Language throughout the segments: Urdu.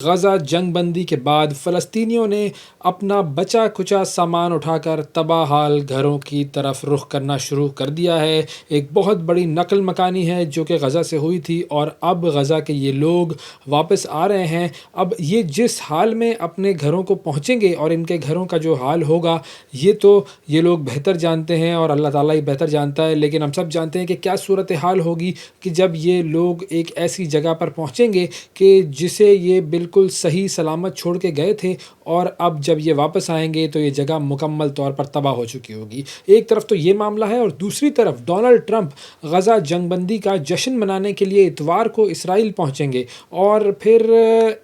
غزہ جنگ بندی کے بعد فلسطینیوں نے اپنا بچا کچا سامان اٹھا کر تباہ حال گھروں کی طرف رخ کرنا شروع کر دیا ہے۔ ایک بہت بڑی نقل مکانی ہے جو کہ غزہ سے ہوئی تھی، اور اب غزہ کے یہ لوگ واپس آ رہے ہیں۔ اب یہ جس حال میں اپنے گھروں کو پہنچیں گے اور ان کے گھروں کا جو حال ہوگا یہ تو یہ لوگ بہتر جانتے ہیں اور اللہ تعالیٰ ہی بہتر جانتا ہے، لیکن ہم سب جانتے ہیں کہ کیا صورتحال ہوگی کہ جب یہ لوگ ایک ایسی جگہ پر پہنچیں گے کہ جسے یہ بالکل صحیح سلامت چھوڑ کے گئے تھے، اور اب جب یہ واپس آئیں گے تو یہ جگہ مکمل طور پر تباہ ہو چکی ہوگی۔ ایک طرف تو یہ معاملہ ہے، اور دوسری طرف ڈونلڈ ٹرمپ غزہ جنگ بندی کا جشن منانے کے لیے اتوار کو اسرائیل پہنچیں گے، اور پھر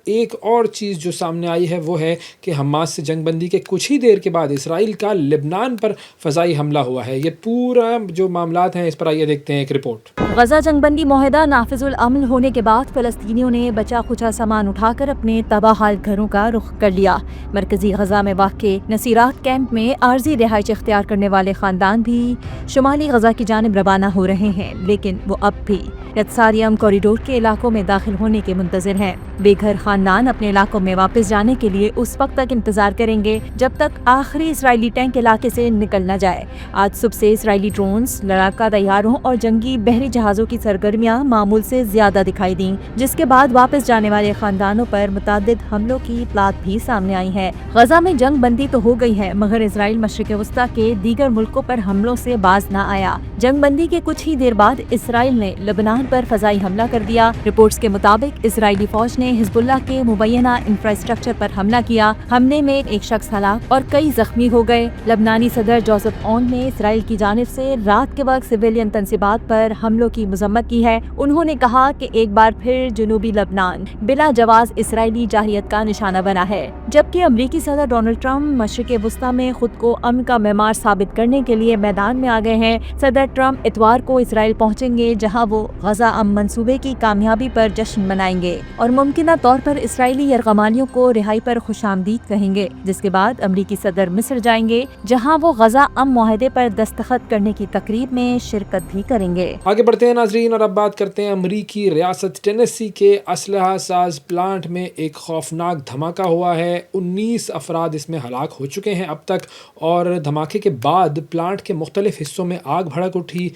ایک اور چیز جو سامنے آئی ہے وہ ہے کہ حماس سے جنگ بندی کے کچھ ہی دیر کے بعد اسرائیل کا لبنان پر فضائی حملہ ہوا ہے۔ یہ پورا جو معاملات ہیں اس پر آئیے دیکھتے ہیں ایک رپورٹ۔ غزہ جنگ بندی معاہدہ نافذ العمل ہونے کے بعد فلسطینیوں نے بچا کچا سامان اٹھا کر اپنے تباہ حال گھروں کا رخ کر لیا۔ مرکزی غزہ میں واقع نصیرات کیمپ میں عارضی رہائش اختیار کرنے والے خاندان بھی شمالی غزہ کی جانب روانہ ہو رہے ہیں، لیکن وہ اب بھی یتساریم کوریڈور کے علاقوں میں داخل ہونے کے منتظر ہیں۔ بے گھر خاندان اپنے علاقوں میں واپس جانے کے لیے اس وقت تک انتظار کریں گے جب تک آخری اسرائیلی ٹینک علاقے سے نکل نہ جائے۔ آج صبح سے اسرائیلی ڈرونز، لڑاکا طیاروں اور جنگی بحری جہازوں کی سرگرمیاں معمول سے زیادہ دکھائی دیں، جس کے بعد واپس جانے والے خاندانوں پر متعدد حملوں کی اطلاعات بھی سامنے آئی ہیں۔ غزہ میں جنگ بندی تو ہو گئی ہے، مگر اسرائیل مشرق وسطیٰ کے دیگر ملکوں پر حملوں سے باز نہ آیا۔ جنگ بندی کے کچھ ہی دیر بعد اسرائیل نے لبنان پر فضائی حملہ کر دیا۔ رپورٹس کے مطابق اسرائیلی فوج نے حزب اللہ کے مبینہ انفراسٹرکچر پر حملہ کیا۔ حملے میں ایک شخص ہلاک اور کئی زخمی ہو گئے۔ لبنانی صدر جوزف اون نے اسرائیل کی جانب سے رات کے وقت سویلین تنصیبات پر حملوں کی مذمت کی ہے۔ انہوں نے کہا کہ ایک بار پھر جنوبی لبنان بلا جواز اسرائیلی جارحیت کا نشانہ بنا ہے، جبکہ امریکی صدر ڈونلڈ ٹرمپ مشرق وسطیٰ میں خود کو امن کا معمار ثابت کرنے کے لیے میدان میں آ گئے ہیں۔ صدر ٹرمپ اتوار کو اسرائیل پہنچیں گے، جہاں وہ غزہ امن منصوبے کی کامیابی پر جشن منائیں گے اور ممکنہ طور پر اسرائیلی یرغمالیوں کو رہائی پر خوش آمدید کہیں گے، جس کے بعد امریکی صدر مصر جائیں گے، جہاں وہ غزہ امن معاہدے پر دستخط کرنے کی تقریب میں شرکت بھی کریں گے۔ آگے بڑھتے ہیں ناظرین، اور اب بات کرتے ہیں امریکی ریاست ٹینیسی کے اسلحہ ساز پلانٹ میں ایک خوفناک دھماکہ ہوا ہے۔ 19 افراد اس میں ہلاک ہو چکے ہیں اب تک، اور دھماکے کے بعد پلانٹ کے مختلف حصوں میں آگ بھڑک اٹھی،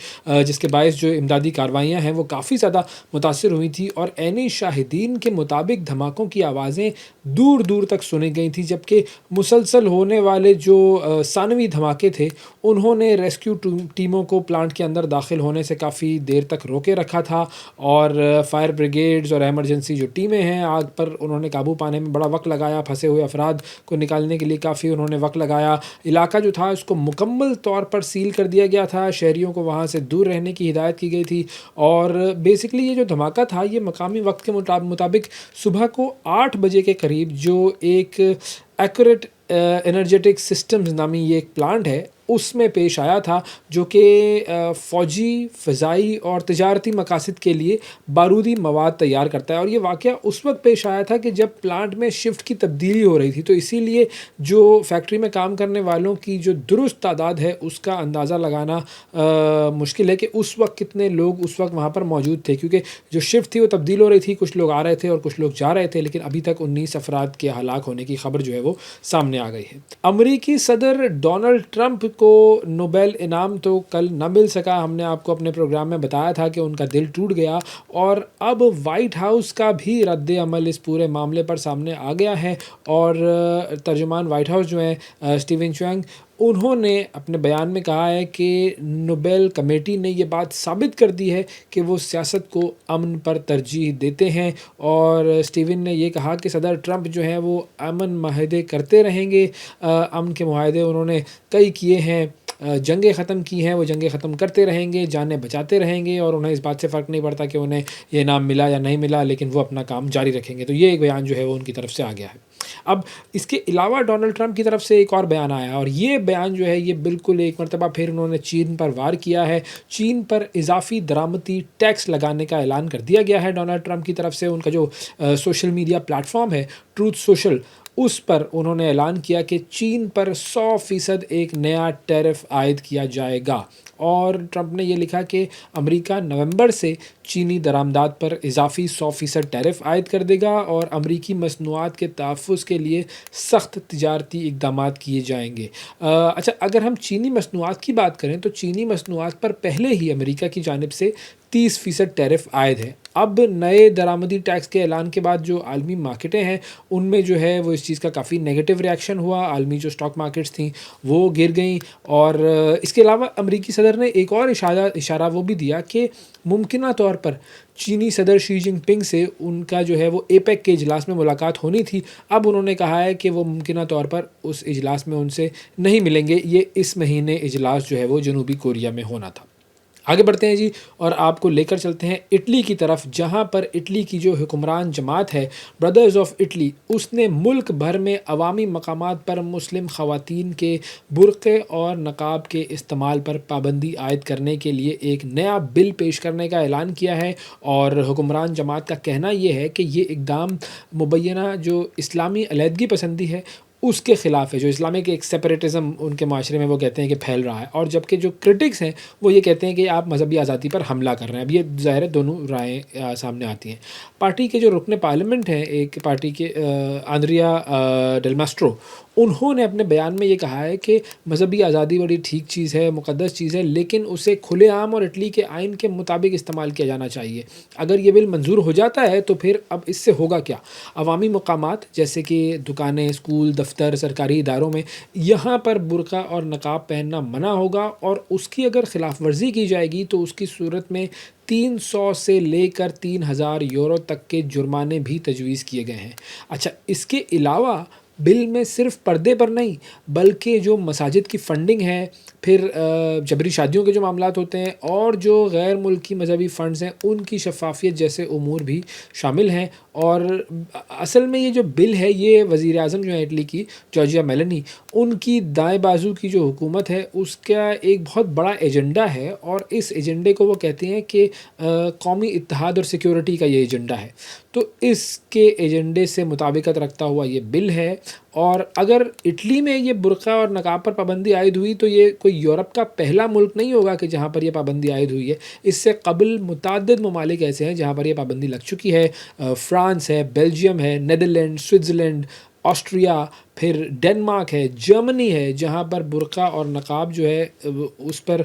جس کے باعث جو امدادی کارروائیاں ہیں وہ کافی زیادہ متاثر ہوئی تھی، اور عینی شاہدین کے مطابق دھماکوں کی آوازیں دور دور تک سنی گئی تھیں، جبکہ مسلسل ہونے والے جو ثانوی دھماکے تھے انہوں نے ریسکیو ٹیموں کو پلانٹ کے اندر داخل ہونے سے کافی دیر تک روکے رکھا تھا، اور فائر بریگیڈز اور ایمرجنسی جو ٹیمیں ہیں آگ پر انہوں نے قابو پانے میں بڑا وقت لگایا، پھنسے ہوئے افراد کو نکالنے کے لیے کافی انہوں نے وقت لگایا۔ علاقہ جو تھا اس کو مکمل طور پر سیل کر دیا گیا تھا، شہریوں کو وہاں سے دور رہنے کی ہدایت کی گئی تھی، اور بیسکلی یہ جو دھماکہ تھا یہ مقامی وقت کے مطابق صبح کو 8 بجے کے قریب جو ایک ایکوریٹ انرجیٹک سسٹمز نامی یہ ایک پلانٹ ہے اس میں پیش آیا تھا، جو کہ فوجی، فضائی اور تجارتی مقاصد کے لیے بارودی مواد تیار کرتا ہے، اور یہ واقعہ اس وقت پیش آیا تھا کہ جب پلانٹ میں شفٹ کی تبدیلی ہو رہی تھی، تو اسی لیے جو فیکٹری میں کام کرنے والوں کی جو درست تعداد ہے اس کا اندازہ لگانا مشکل ہے کہ اس وقت کتنے لوگ اس وقت وہاں پر موجود تھے، کیونکہ جو شفٹ تھی وہ تبدیل ہو رہی تھی، کچھ لوگ آ رہے تھے اور کچھ لوگ جا رہے تھے، لیکن ابھی تک 19 افراد کے ہلاک ہونے کی خبر جو ہے وہ سامنے آ گئی ہے۔ امریکی صدر ڈونلڈ ٹرمپ کو نوبل انعام تو کل نہ مل سکا، ہم نے آپ کو اپنے پروگرام میں بتایا تھا کہ ان کا دل ٹوٹ گیا، اور اب وائٹ ہاؤس کا بھی رد عمل اس پورے معاملے پر سامنے آ گیا ہے، اور ترجمان وائٹ ہاؤس جو ہیں اسٹیون چوینگ، انہوں نے اپنے بیان میں کہا ہے کہ نوبل کمیٹی نے یہ بات ثابت کر دی ہے کہ وہ سیاست کو امن پر ترجیح دیتے ہیں، اور اسٹیون نے یہ کہا کہ صدر ٹرمپ جو ہیں وہ امن معاہدے کرتے رہیں گے، امن کے معاہدے انہوں نے کئی کیے ہیں، جنگیں ختم کی ہیں، وہ جنگیں ختم کرتے رہیں گے، جانیں بچاتے رہیں گے، اور انہیں اس بات سے فرق نہیں پڑتا کہ انہیں یہ انعام ملا یا نہیں ملا، لیکن وہ اپنا کام جاری رکھیں گے۔ تو یہ ایک بیان جو ہے وہ ان کی طرف سے آ گیا ہے۔ اب اس کے علاوہ ڈونلڈ ٹرمپ کی طرف سے ایک اور بیان آیا، اور یہ بیان جو ہے یہ بالکل ایک مرتبہ پھر انہوں نے چین پر وار کیا ہے۔ چین پر اضافی درآمدی ٹیکس لگانے کا اعلان کر دیا گیا ہے ڈونلڈ ٹرمپ کی طرف سے۔ ان کا جو سوشل میڈیا پلیٹ فارم ہے ٹروتھ سوشل، اس پر انہوں نے اعلان کیا کہ چین پر 100% ایک نیا ٹیرف عائد کیا جائے گا، اور ٹرمپ نے یہ لکھا کہ امریکہ نومبر سے چینی درآمدات پر اضافی 100% ٹیرف عائد کر دے گا اور امریکی مصنوعات کے تحفظ کے لیے سخت تجارتی اقدامات کیے جائیں گے۔ اچھا، اگر ہم چینی مصنوعات کی بات کریں تو چینی مصنوعات پر پہلے ہی امریکہ کی جانب سے 30% ٹیرف عائد ہے۔ اب نئے درآمدی ٹیکس کے اعلان کے بعد جو عالمی مارکیٹیں ہیں ان میں جو ہے وہ اس چیز کا کافی نیگیٹو ریاکشن ہوا، عالمی جو اسٹاک مارکیٹس تھیں وہ گر گئیں، اور اس کے علاوہ امریکی صدر نے ایک اور اشارہ وہ بھی دیا کہ ممکنہ طور پر چینی صدر شی جن پنگ سے ان کا جو ہے وہ ایپیک کے اجلاس میں ملاقات ہونی تھی، اب انہوں نے کہا ہے کہ وہ ممکنہ طور پر اس اجلاس میں ان سے نہیں ملیں گے، یہ اس مہینے اجلاس جو ہے وہ جنوبی کوریا میں ہونا تھا۔ آگے بڑھتے ہیں جی، اور آپ کو لے کر چلتے ہیں اٹلی کی طرف، جہاں پر اٹلی کی جو حکمران جماعت ہے بردرز آف اٹلی، اس نے ملک بھر میں عوامی مقامات پر مسلم خواتین کے برقعے اور نقاب کے استعمال پر پابندی عائد کرنے کے لیے ایک نیا بل پیش کرنے کا اعلان کیا ہے، اور حکمران جماعت کا کہنا یہ ہے کہ یہ اقدام مبینہ جو اسلامی علیحدگی پسندی ہے اس کے خلاف ہے، جو اسلامک ایک سیپریٹزم ان کے معاشرے میں وہ کہتے ہیں کہ پھیل رہا ہے، اور جبکہ جو کرٹکس ہیں وہ یہ کہتے ہیں کہ آپ مذہبی آزادی پر حملہ کر رہے ہیں۔ اب یہ ظاہر ہے دونوں رائے سامنے آتی ہیں۔ پارٹی کے جو رکن پارلیمنٹ ہیں، ایک پارٹی کے آندریا ڈیل ماسٹرو، انہوں نے اپنے بیان میں یہ کہا ہے کہ مذہبی آزادی بڑی ٹھیک چیز ہے، مقدس چیز ہے، لیکن اسے کھلے عام اور اٹلی کے آئین کے مطابق استعمال کیا جانا چاہیے۔ اگر یہ بل منظور ہو جاتا ہے تو پھر اب اس سے ہوگا کیا؟ عوامی مقامات جیسے کہ دکانیں، اسکول، دفتر، سرکاری اداروں میں یہاں پر برقع اور نقاب پہننا منع ہوگا، اور اس کی اگر خلاف ورزی کی جائے گی تو اس کی صورت میں 300 سے لے کر 3000 یورو تک کے جرمانے بھی تجویز کیے گئے ہیں۔ اچھا، اس کے علاوہ بل میں صرف پردے پر نہیں بلکہ جو مساجد کی فنڈنگ ہے، پھر جبری شادیوں کے جو معاملات ہوتے ہیں، اور جو غیر ملکی مذہبی فنڈز ہیں ان کی شفافیت جیسے امور بھی شامل ہیں۔ اور اصل میں یہ جو بل ہے یہ وزیر اعظم جو ہے اٹلی کی، جارجیا میلونی، ان کی دائیں بازو کی جو حکومت ہے اس کا ایک بہت بڑا ایجنڈا ہے، اور اس ایجنڈے کو وہ کہتے ہیں کہ قومی اتحاد اور سیکیورٹی کا یہ ایجنڈا ہے۔ تو اس کے ایجنڈے سے مطابقت رکھتا ہوا یہ بل ہے، اور اگر اٹلی میں یہ برقع اور نقاب پر پابندی عائد ہوئی تو یہ کوئی یورپ کا پہلا ملک نہیں ہوگا کہ جہاں پر یہ پابندی عائد ہوئی ہے۔ اس سے قبل متعدد ممالک ایسے ہیں جہاں پر یہ پابندی لگ چکی ہے، فرانس ہے، بیلجیم ہے، نیدرلینڈ، سوئٹزرلینڈ، آسٹریا، پھر ڈنمارک ہے، جرمنی ہے، جہاں پر برقع اور نقاب جو ہے اس پر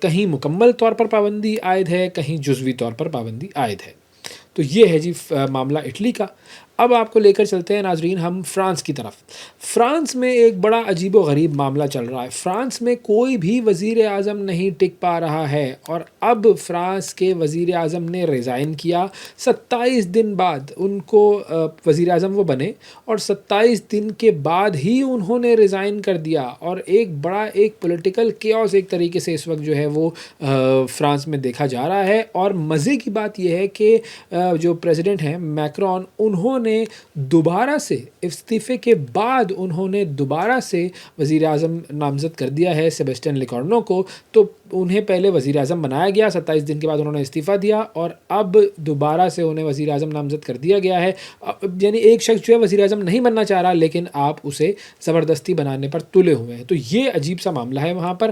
کہیں مکمل طور پر پابندی عائد ہے، کہیں جزوی طور پر پابندی عائد ہے۔ تو یہ ہے جی معاملہ اٹلی کا۔ اب آپ کو لے کر چلتے ہیں ناظرین ہم فرانس کی طرف۔ فرانس میں ایک بڑا عجیب و غریب معاملہ چل رہا ہے۔ فرانس میں کوئی بھی وزیر اعظم نہیں ٹک پا رہا ہے، اور اب فرانس کے وزیر اعظم نے ریزائن کیا۔ 27 دن بعد ان کو وزیر اعظم وہ بنے، اور 27 دن کے بعد ہی انہوں نے ریزائن کر دیا، اور ایک بڑا ایک پولیٹیکل کیوس ایک طریقے سے اس وقت جو ہے وہ فرانس میں دیکھا جا رہا ہے۔ اور مزے کی بات یہ ہے کہ جو پریزیڈنٹ ہیں میکرون، انہوں نے دوبارہ سے استعفے کے بعد انہوں نے دوبارہ سے وزیر اعظم نامزد کر دیا ہے سیباسٹین لیکارنو کو۔ تو انہیں پہلے وزیر اعظم بنایا گیا، 27 دن کے بعد انہوں نے استعفیٰ دیا، اور اب دوبارہ سے انہیں وزیر اعظم نامزد کر دیا گیا ہے۔ یعنی ایک شخص جو ہے وزیر اعظم نہیں بننا چاہ رہا، لیکن آپ اسے زبردستی بنانے پر تلے ہوئے ہیں۔ تو یہ عجیب سا معاملہ ہے وہاں پر۔